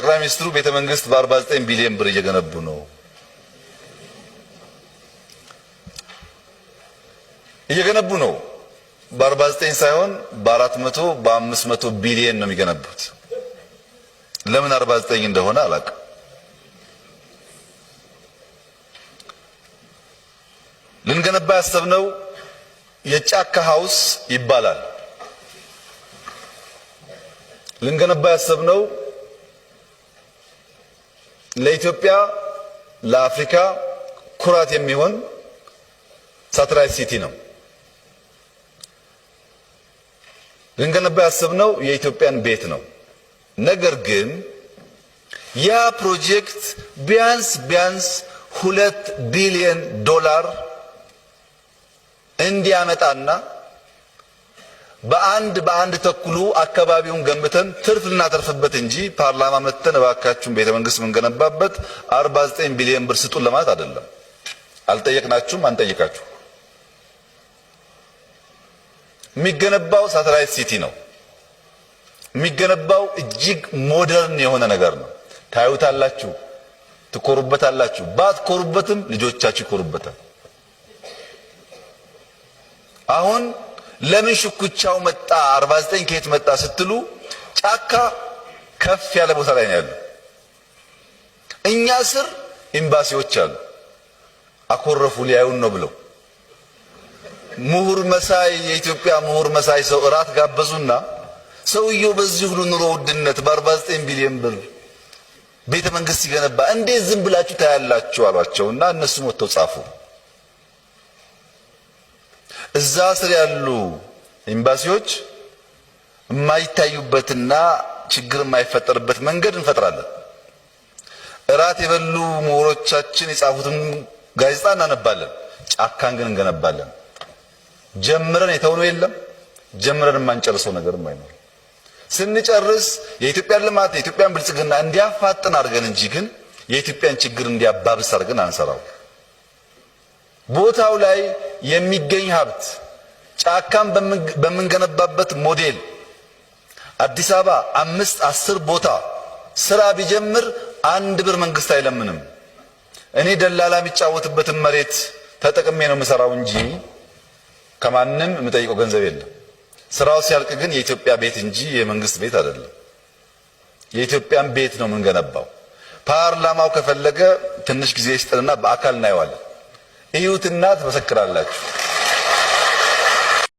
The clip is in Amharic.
ጠቅላይ ሚኒስትሩ ቤተ መንግስት በ49 ቢሊዮን ብር እየገነቡ ነው። በ49 ሳይሆን በ400 በ500 ቢሊዮን ነው የሚገነቡት። ለምን 49 እንደሆነ አላውቅም። ልንገነባ ያሰብነው የጫካ ሃውስ ይባላል። ልንገነባ ያሰብነው ለኢትዮጵያ ለአፍሪካ ኩራት የሚሆን ሳተላይት ሲቲ ነው። ልንገነባ ያሰብነው የኢትዮጵያን ቤት ነው። ነገር ግን ያ ፕሮጀክት ቢያንስ $2 ቢሊዮን እንዲያመጣና በአንድ ተኩሉ አካባቢውን ገንብተን ትርፍ ልናተርፍበት እንጂ ፓርላማ መተን እባካችሁን ቤተ መንግስት ምንገነባበት 49 ቢሊዮን ብር ስጡን ለማለት አይደለም። አልጠየቅናችሁም፣ አንጠይቃችሁ። የሚገነባው ሳተላይት ሲቲ ነው። የሚገነባው እጅግ ሞደርን የሆነ ነገር ነው። ታዩታላችሁ፣ ትኮሩበታላችሁ። ባትኮሩበትም ልጆቻችሁ ይኮሩበታል። አሁን ለምን ሽኩቻው መጣ 49 ከየት መጣ ስትሉ ጫካ ከፍ ያለ ቦታ ላይ ነው ያለው። እኛ ስር ኤምባሲዎች አሉ። አኮረፉ ሊያዩን ነው ብለው ምሁር መሳይ የኢትዮጵያ ምሁር መሳይ ሰው እራት ጋበዙና ሰውየው በዚህ ሁሉ ኑሮ ውድነት በ49 ቢሊዮን ብር ቤተ መንግስት ሲገነባ እንዴት ዝም ብላችሁ ታያላችሁ አሏቸውና እነሱ ወጥተው ጻፉ። እዛ ስር ያሉ ኤምባሲዎች የማይታዩበትና ችግር የማይፈጠርበት መንገድ እንፈጥራለን። እራት የበሉ ምሁሮቻችን የጻፉትን ጋዜጣ እናነባለን። ጫካን ግን እንገነባለን። ጀምረን የተውነው የለም፣ ጀምረን የማንጨርሰው ነገርም አይኖር። ስንጨርስ የኢትዮጵያን ልማት የኢትዮጵያን ብልጽግና እንዲያፋጥን አድርገን እንጂ ግን የኢትዮጵያን ችግር እንዲያባብስ አድርገን አንሰራው። ቦታው ላይ የሚገኝ ሀብት ጫካን በመንገነባበት ሞዴል አዲስ አበባ 5-10 ቦታ ስራ ቢጀምር 1 ብር መንግስት አይለምንም። እኔ ደላላ የሚጫወትበትን መሬት ተጠቅሜ ነው የምሰራው እንጂ ከማንም የምጠይቀው ገንዘብ የለም። ስራው ሲያልቅ ግን የኢትዮጵያ ቤት እንጂ የመንግስት ቤት አይደለም። የኢትዮጵያን ቤት ነው የምንገነባው። ፓርላማው ከፈለገ ትንሽ ጊዜ ይስጥልና በአካል እናየዋለን። እዩትና ትመሰክራላችሁ።